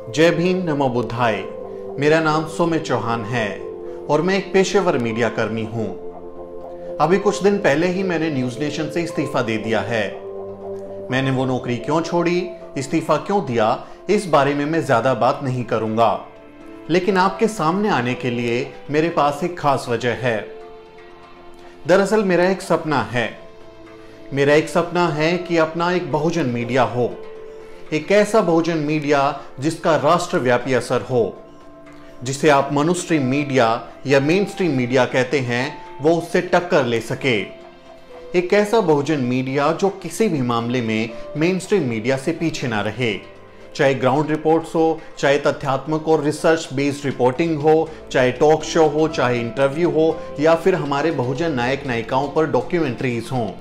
जय भीम, नमो बुद्धाय। मेरा नाम सुमित चौहान है और मैं एक पेशेवर मीडिया कर्मी हूं। अभी कुछ दिन पहले ही मैंने न्यूज नेशन से इस्तीफा दे दिया है। मैंने वो नौकरी क्यों छोड़ी, इस्तीफा क्यों दिया, इस बारे में मैं ज्यादा बात नहीं करूंगा, लेकिन आपके सामने आने के लिए मेरे पास एक खास वजह है। दरअसल मेरा एक सपना है कि अपना एक बहुजन मीडिया हो, एक ऐसा बहुजन मीडिया जिसका राष्ट्रव्यापी असर हो, जिसे आप मनुस्ट्रीम मीडिया या मेन स्ट्रीम मीडिया कहते हैं, वो उससे टक्कर ले सके। एक ऐसा बहुजन मीडिया जो किसी भी मामले में मेन स्ट्रीम मीडिया से पीछे ना रहे, चाहे ग्राउंड रिपोर्ट्स हो, चाहे तथ्यात्मक और रिसर्च बेस्ड रिपोर्टिंग हो, चाहे टॉक शो हो, चाहे इंटरव्यू हो, या फिर हमारे बहुजन नायक नायिकाओं पर डॉक्यूमेंट्रीज हों।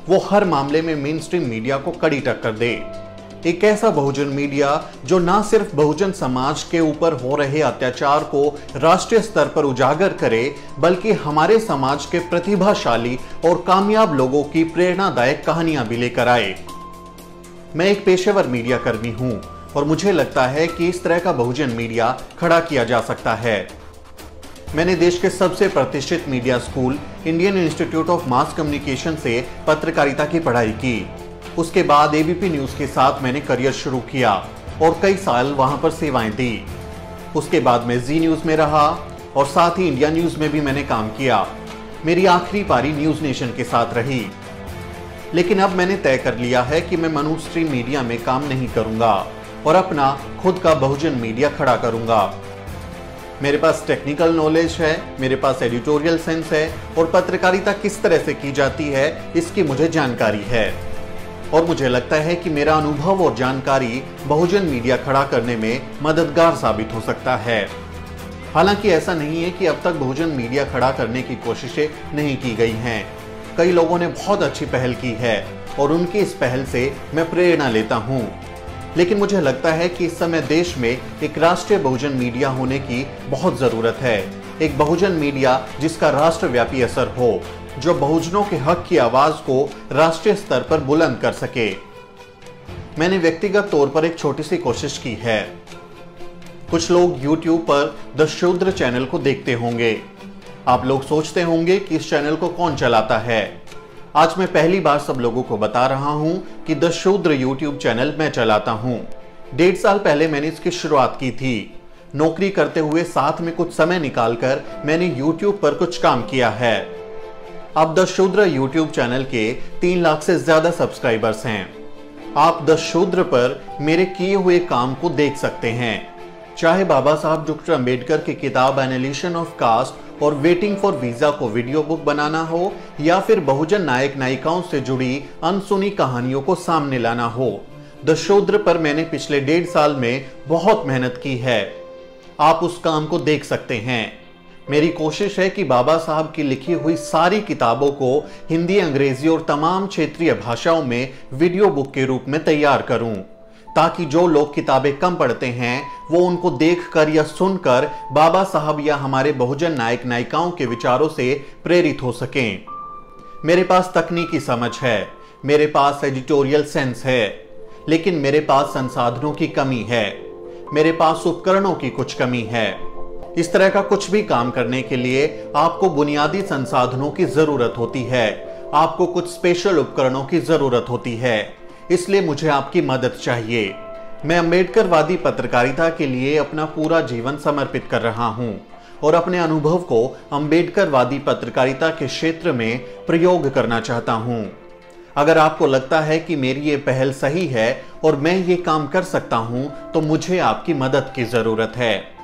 वो हर मामले में मेन स्ट्रीम मीडिया को कड़ी टक्कर दे। एक ऐसा बहुजन मीडिया जो ना सिर्फ बहुजन समाज के ऊपर हो रहे अत्याचार को राष्ट्रीय स्तर पर उजागर करे, बल्कि हमारे समाज के प्रतिभाशाली और कामयाब लोगों की प्रेरणादायक कहानियां भी लेकर आए। मैं एक पेशेवर मीडिया कर्मी हूं और मुझे लगता है कि इस तरह का बहुजन मीडिया खड़ा किया जा सकता है। मैंने देश के सबसे प्रतिष्ठित media school Indian institute of mass communication से पत्रकारिता की पढ़ाई की। उसके बाद एबीपी न्यूज के साथ मैंने करियर शुरू किया और कई साल वहां पर सेवाएं दी। उसके बाद मैं जी न्यूज में रहा और साथ ही इंडिया न्यूज में भी मैंने काम किया। मेरी आखिरी पारी न्यूज नेशन के साथ रही, लेकिन अब मैंने तय कर लिया है कि मैं मनुस्ट्रीम मीडिया में काम नहीं करूंगा और अपना खुद का बहुजन मीडिया खड़ा करूंगा। मेरे पास टेक्निकल नॉलेज है, मेरे पास एडिटोरियल सेंस है और पत्रकारिता किस तरह से की जाती है इसकी मुझे जानकारी है, और मुझे लगता है कि मेरा अनुभव और जानकारी बहुजन मीडिया खड़ा करने में मददगार साबित हो सकता है। हालांकि ऐसा नहीं है कि अब तक बहुजन मीडिया खड़ा करने की कोशिशें नहीं की गई हैं। कई लोगों ने बहुत अच्छी पहल की है और उनकी इस पहल से मैं प्रेरणा लेता हूं। लेकिन मुझे लगता है कि इस समय देश में एक राष्ट्रीय बहुजन मीडिया होने की बहुत जरूरत है। एक बहुजन मीडिया जिसका राष्ट्रव्यापी असर हो, जो बहुजनों के हक की आवाज को राष्ट्रीय स्तर पर बुलंद कर सके। मैंने व्यक्तिगत तौर पर एक छोटी सी कोशिश की है। कुछ लोग YouTube पर द शूद्र चैनल को देखते होंगे। आप लोग सोचते होंगे कि इस चैनल को कौन चलाता है। आज मैं पहली बार सब लोगों को बता रहा हूं कि द शूद्र YouTube चैनल मैं चलाता हूं। 1.5 साल पहले मैंने इसकी शुरुआत की थी। नौकरी करते हुए साथ में कुछ समय निकालकर मैंने YouTube पर कुछ काम किया है। अब द शूद्र YouTube चैनल के 3 लाख से ज्यादा सब्सक्राइबर्स हैं। आप द शूद्र पर मेरे किए हुए काम को देख सकते हैं, चाहे बाबा साहब डॉक्टर अंबेडकर की किताब एनालिसिस ऑफ कास्ट और वेटिंग फॉर वीजा को वीडियो बुक बनाना हो, या फिर बहुजन नायक नायिकाओं से जुड़ी अनसुनी कहानियों को सामने लाना हो। द शूद्र पर मैंने पिछले 1.5 साल में बहुत मेहनत की है। आप उस काम को देख सकते हैं। मेरी कोशिश है कि बाबा साहब की लिखी हुई सारी किताबों को हिंदी, अंग्रेजी और तमाम क्षेत्रीय भाषाओं में वीडियो बुक के रूप में तैयार करूं, ताकि जो लोग किताबें कम पढ़ते हैं वो उनको देखकर या सुनकर बाबा साहब या हमारे बहुजन नायक नायिकाओं के विचारों से प्रेरित हो सकें। मेरे पास तकनीकी समझ है, मेरे पास एडिटोरियल सेंस है, लेकिन मेरे पास संसाधनों की कमी है, मेरे पास उपकरणों की कुछ कमी है। इस तरह का कुछ भी काम करने के लिए आपको बुनियादी संसाधनों की जरूरत होती है, आपको कुछ स्पेशल उपकरणों की जरूरत होती है। इसलिए मुझे आपकी मदद चाहिए। मैं अम्बेडकरवादी पत्रकारिता के लिए अपना पूरा जीवन समर्पित कर रहा हूं और अपने अनुभव को अम्बेडकरवादी पत्रकारिता के क्षेत्र में प्रयोग करना चाहता हूं। अगर आपको लगता है कि मेरी ये पहल सही है और मैं ये काम कर सकता हूं, तो मुझे आपकी मदद की जरूरत है।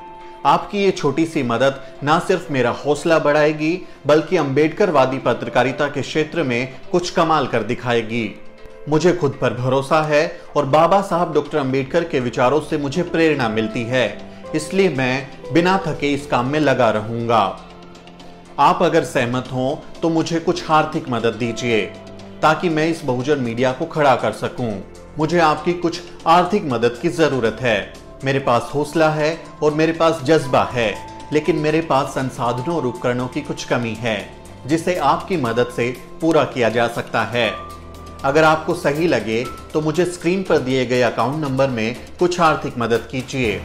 आपकी ये छोटी सी मदद ना सिर्फ मेरा हौसला बढ़ाएगी, बल्कि अम्बेडकरवादी पत्रकारिता के क्षेत्र में कुछ कमाल कर दिखाएगी। मुझे खुद पर भरोसा है और बाबा साहब डॉक्टर अंबेडकर के विचारों से मुझे प्रेरणा मिलती है, इसलिए मैं बिना थके इस काम में लगा रहूंगा। आप अगर सहमत हो तो मुझे कुछ आर्थिक मदद दीजिए, ताकि मैं इस बहुजन मीडिया को खड़ा कर सकूं। मुझे आपकी कुछ आर्थिक मदद की जरूरत है। मेरे पास हौसला है और मेरे पास जज्बा है, लेकिन मेरे पास संसाधनों और उपकरणों की कुछ कमी है, जिसे आपकी मदद से पूरा किया जा सकता है। अगर आपको सही लगे तो मुझे स्क्रीन पर दिए गए अकाउंट नंबर में कुछ आर्थिक मदद कीजिए।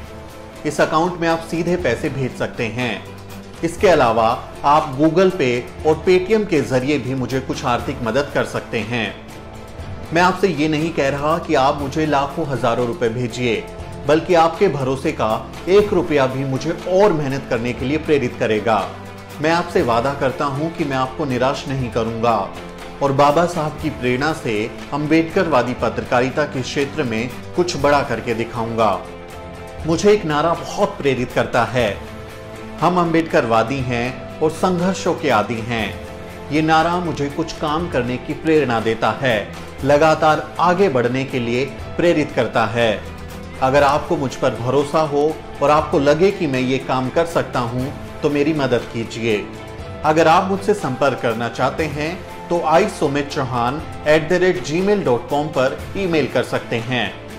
इस अकाउंट में आप सीधे पैसे भेज सकते हैं। इसके अलावा आप गूगल पे और पेटीएम के जरिए भी मुझे कुछ आर्थिक मदद कर सकते हैं। मैं आपसे ये नहीं कह रहा कि आप मुझे लाखों हजारों रुपए भेजिए, बल्कि आपके भरोसे का 1 रुपया भी मुझे और मेहनत करने के लिए प्रेरित करेगा। मैं आपसे वादा करता हूं कि मैं आपको निराश नहीं करूंगा और बाबा साहब की प्रेरणा से अम्बेडकरवादी पत्रकारिता के क्षेत्र में कुछ बड़ा करके दिखाऊंगा। मुझे एक नारा बहुत प्रेरित करता है, हम अम्बेडकरवादी हैं और संघर्षों के आदी हैं। ये नारा मुझे कुछ काम करने की प्रेरणा देता है, लगातार आगे बढ़ने के लिए प्रेरित करता है। अगर आपको मुझ पर भरोसा हो और आपको लगे कि मैं ये काम कर सकता हूं, तो मेरी मदद कीजिए। अगर आप मुझसे संपर्क करना चाहते हैं तो isumitchauhan@gmail.com पर ईमेल कर सकते हैं।